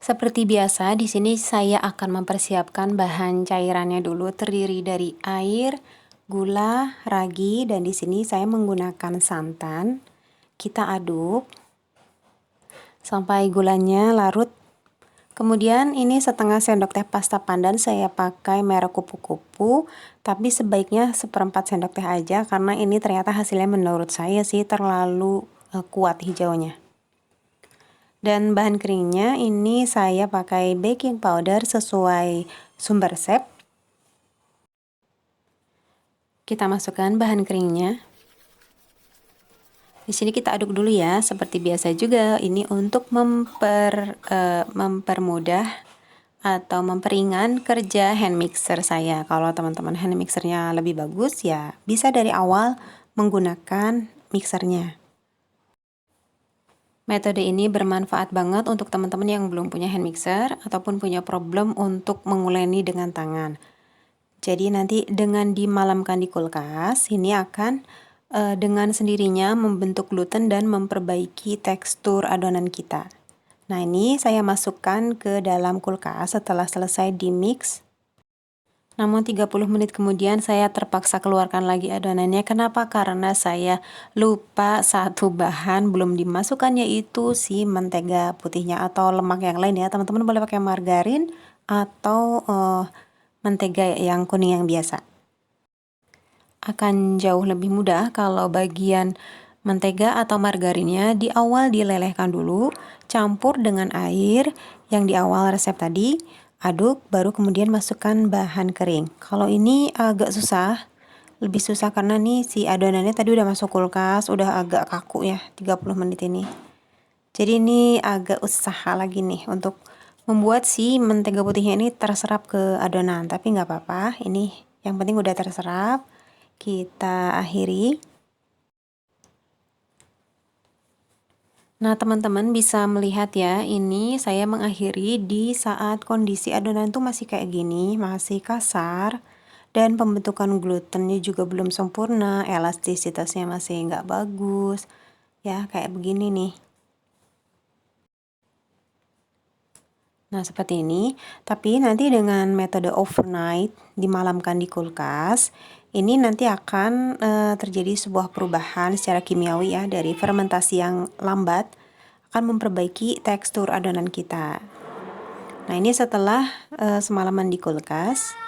Seperti biasa, di sini saya akan mempersiapkan bahan cairannya dulu, terdiri dari air, gula, ragi, dan di sini saya menggunakan santan. Kita aduk sampai gulanya larut. Kemudian ini setengah sendok teh pasta pandan, saya pakai merek kupu-kupu, tapi sebaiknya 1/4 sendok teh aja karena ini ternyata hasilnya menurut saya sih terlalu kuat hijaunya. Dan bahan keringnya ini saya pakai baking powder sesuai sumber resep. Kita masukkan bahan keringnya. Di sini kita aduk dulu ya, seperti biasa juga. Ini untuk mempermudah atau memperingan kerja hand mixer saya. Kalau teman-teman hand mixernya lebih bagus ya, bisa dari awal menggunakan mixernya. Metode ini bermanfaat banget untuk teman-teman yang belum punya hand mixer ataupun punya problem untuk menguleni dengan tangan. Jadi nanti dengan dimalamkan di kulkas, ini akan dengan sendirinya membentuk gluten dan memperbaiki tekstur adonan kita. Nah, ini saya masukkan ke dalam kulkas setelah selesai di mix. Namun 30 menit kemudian saya terpaksa keluarkan lagi adonannya. Kenapa? Karena saya lupa satu bahan belum dimasukkan, yaitu si mentega putihnya atau lemak yang lain ya. Teman-teman boleh pakai margarin atau mentega yang kuning yang biasa. Akan jauh lebih mudah kalau bagian mentega atau margarinnya di awal dilelehkan dulu, campur dengan air yang di awal resep tadi, aduk, baru kemudian masukkan bahan kering. Kalau ini agak susah, lebih susah karena nih si adonannya tadi udah masuk kulkas, udah agak kaku ya 30 menit ini. Jadi ini agak usaha lagi nih untuk membuat si mentega putihnya ini terserap ke adonan, tapi nggak apa-apa, ini yang penting udah terserap. Kita akhiri. Nah, teman-teman bisa melihat ya, ini saya mengakhiri di saat kondisi adonan tuh masih kayak gini, masih kasar, dan pembentukan glutennya juga belum sempurna, elastisitasnya masih nggak bagus, ya kayak begini nih. Nah, seperti ini. Tapi nanti dengan metode overnight, dimalamkan di kulkas, ini nanti akan terjadi sebuah perubahan secara kimiawi ya, dari fermentasi yang lambat akan memperbaiki tekstur adonan kita. Nah, ini setelah semalaman di kulkas.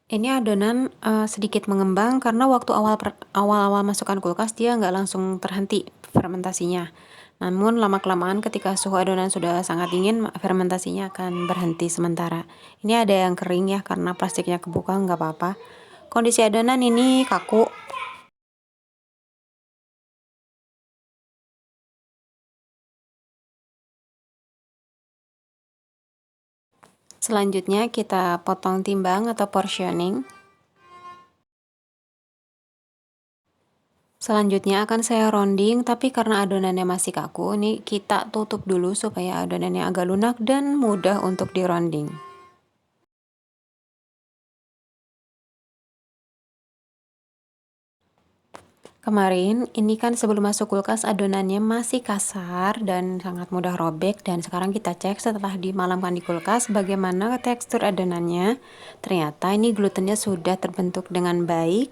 Ini adonan sedikit mengembang karena waktu awal-awal masukkan kulkas dia nggak langsung terhenti fermentasinya. Namun lama-kelamaan ketika suhu adonan sudah sangat dingin, fermentasinya akan berhenti sementara. Ini ada yang kering ya karena plastiknya kebuka, nggak apa-apa. Kondisi adonan ini kaku. Selanjutnya kita potong timbang atau portioning. Selanjutnya akan saya rounding, tapi karena adonannya masih kaku, ini kita tutup dulu supaya adonannya agak lunak dan mudah untuk di rounding. Kemarin, ini kan sebelum masuk kulkas adonannya masih kasar dan sangat mudah robek, dan sekarang kita cek setelah dimalamkan di kulkas bagaimana tekstur adonannya. Ternyata ini glutennya sudah terbentuk dengan baik.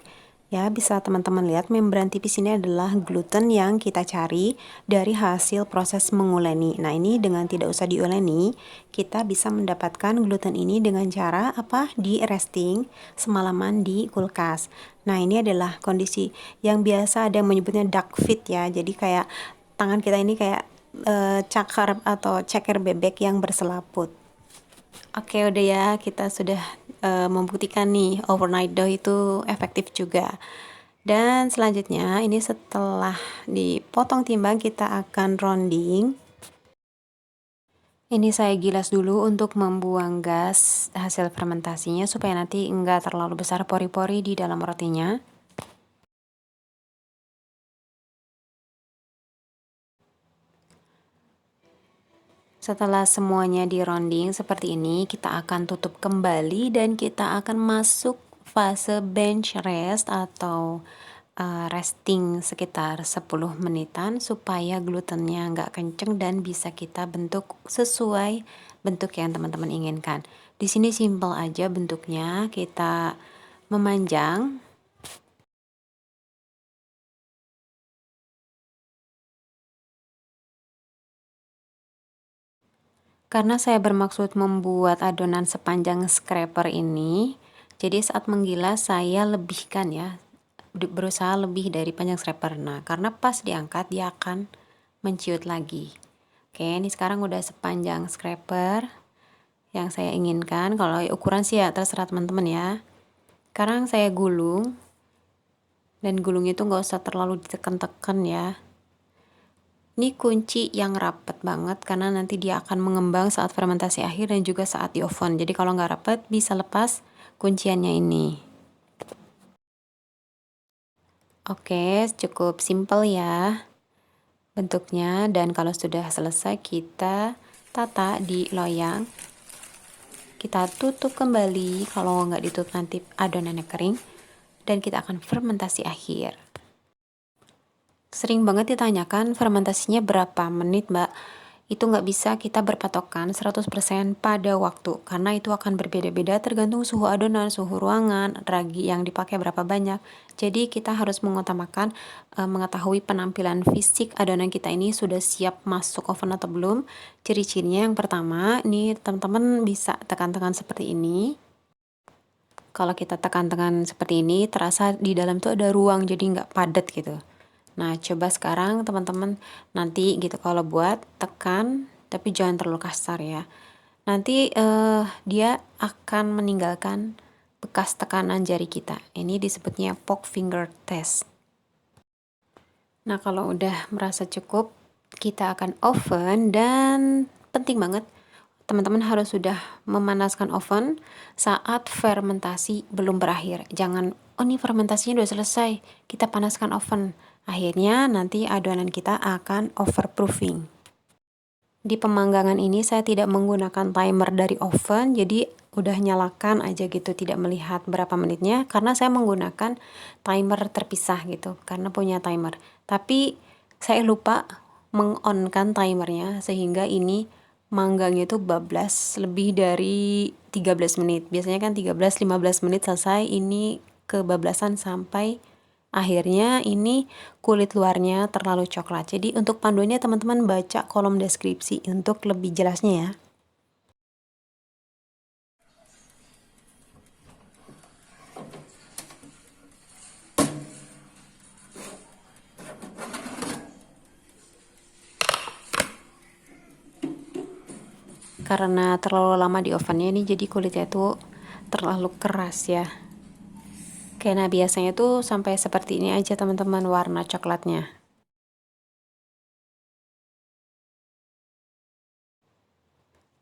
Ya, bisa teman-teman lihat membran tipis ini adalah gluten yang kita cari dari hasil proses menguleni. Nah, ini dengan tidak usah diuleni, kita bisa mendapatkan gluten ini dengan cara apa? Di resting semalaman di kulkas. Nah, ini adalah kondisi yang biasa ada yang menyebutnya duck feet ya. Jadi kayak tangan kita ini kayak cakar atau ceker bebek yang berselaput. Oke, udah ya, kita sudah membuktikan nih overnight dough itu efektif juga. Dan selanjutnya ini setelah dipotong timbang kita akan rounding. Ini saya gilas dulu untuk membuang gas hasil fermentasinya supaya nanti enggak terlalu besar pori-pori di dalam rotinya. Setelah semuanya di rounding seperti ini, kita akan tutup kembali dan kita akan masuk fase bench rest atau resting sekitar 10 menitan supaya glutennya nggak kenceng dan bisa kita bentuk sesuai bentuk yang teman-teman inginkan. Di sini simple aja bentuknya, kita memanjang. Karena saya bermaksud membuat adonan sepanjang scraper ini, jadi saat menggilas saya lebihkan ya, berusaha lebih dari panjang scraper. Nah, karena pas diangkat dia akan menciut lagi. Oke, ini sekarang udah sepanjang scraper yang saya inginkan. Kalau ukuran sih ya terserah teman-teman ya. Sekarang saya gulung, dan gulung itu nggak usah terlalu ditekan-tekan ya. Ini kunci yang rapet banget karena nanti dia akan mengembang saat fermentasi akhir dan juga saat di oven. Jadi kalau nggak rapet bisa lepas kunciannya ini. Oke, cukup simple ya bentuknya, dan kalau sudah selesai kita tata di loyang. Kita tutup kembali, kalau nggak ditutup nanti adonannya kering, dan kita akan fermentasi akhir. Sering banget ditanyakan fermentasinya berapa menit, Mbak? Itu nggak bisa kita berpatokan 100% pada waktu, karena itu akan berbeda-beda tergantung suhu adonan, suhu ruangan, ragi yang dipakai berapa banyak. Jadi kita harus mengutamakan mengetahui penampilan fisik adonan kita ini sudah siap masuk oven atau belum. Ciri-cirinya yang pertama, ini teman-teman bisa tekan-tekan seperti ini. Kalau kita tekan-tekan seperti ini, terasa di dalam tuh ada ruang, jadi nggak padat gitu. Nah, coba sekarang teman-teman nanti gitu kalau buat tekan, tapi jangan terlalu kasar ya. Nanti dia akan meninggalkan bekas tekanan jari kita. Ini disebutnya poke finger test. Nah, kalau udah merasa cukup, kita akan oven, dan penting banget teman-teman harus sudah memanaskan oven saat fermentasi belum berakhir. Jangan, oh ini fermentasinya udah selesai, kita panaskan oven. Akhirnya nanti adonan kita akan overproofing. Di pemanggangan ini saya tidak menggunakan timer dari oven, jadi udah nyalakan aja gitu, tidak melihat berapa menitnya, karena saya menggunakan timer terpisah gitu, karena punya timer. Tapi saya lupa mengonkan timernya, sehingga ini manggangnya itu bablas lebih dari 13 menit. Biasanya kan 13-15 menit selesai, ini kebablasan sampai akhirnya ini kulit luarnya terlalu coklat. Jadi untuk panduannya teman-teman baca kolom deskripsi untuk lebih jelasnya ya. Karena terlalu lama di ovennya ini jadi kulitnya tuh terlalu keras ya. Oke, nah biasanya tuh sampai seperti ini aja teman-teman warna coklatnya.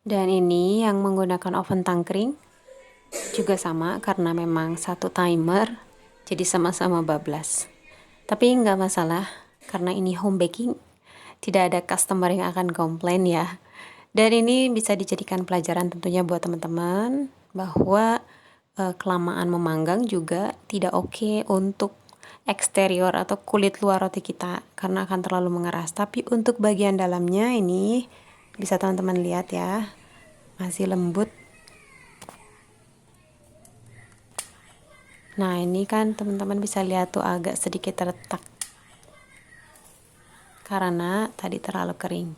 Dan ini yang menggunakan oven tangkring juga sama, karena memang satu timer, jadi sama-sama bablas. Tapi nggak masalah, karena ini home baking, tidak ada customer yang akan komplain ya. Dan ini bisa dijadikan pelajaran tentunya buat teman-teman, bahwa kelamaan memanggang juga tidak oke untuk eksterior atau kulit luar roti kita, karena akan terlalu mengeras. Tapi untuk bagian dalamnya ini bisa teman-teman lihat ya, masih lembut. Nah, ini kan teman-teman bisa lihat tuh agak sedikit retak karena tadi terlalu kering.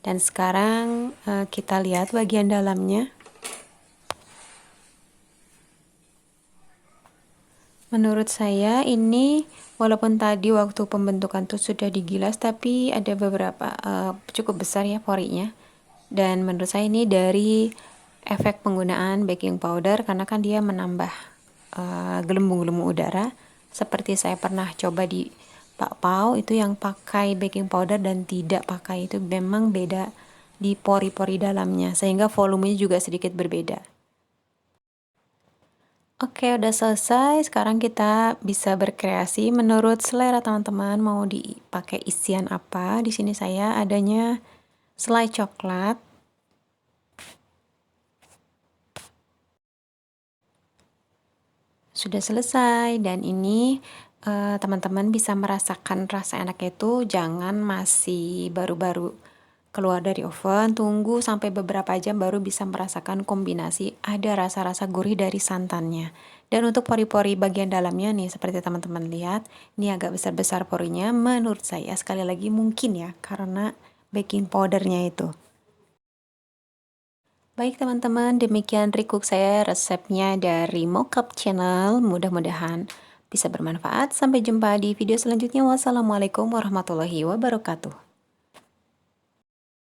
Dan sekarang kita lihat bagian dalamnya. Menurut saya ini walaupun tadi waktu pembentukan tuh sudah digilas, tapi ada beberapa cukup besar ya porinya. Dan menurut saya ini dari efek penggunaan baking powder, karena kan dia menambah gelembung-gelembung udara. Seperti saya pernah coba di Pak Pau itu yang pakai baking powder dan tidak pakai, itu memang beda di pori-pori dalamnya, sehingga volumenya juga sedikit berbeda. Oke, udah selesai. Sekarang kita bisa berkreasi menurut selera teman-teman, mau dipakai isian apa. Di sini saya adanya selai coklat. Sudah selesai, dan ini teman-teman bisa merasakan rasa enaknya itu jangan masih baru-baru keluar dari oven, tunggu sampai beberapa jam baru bisa merasakan kombinasi ada rasa-rasa gurih dari santannya. Dan untuk pori-pori bagian dalamnya nih, seperti teman-teman lihat, ini agak besar-besar porinya menurut saya, sekali lagi mungkin ya, karena baking powdernya itu. Baik teman-teman, demikian recook saya resepnya dari Mockup Channel. Mudah-mudahan bisa bermanfaat. Sampai jumpa di video selanjutnya. Wassalamualaikum warahmatullahi wabarakatuh.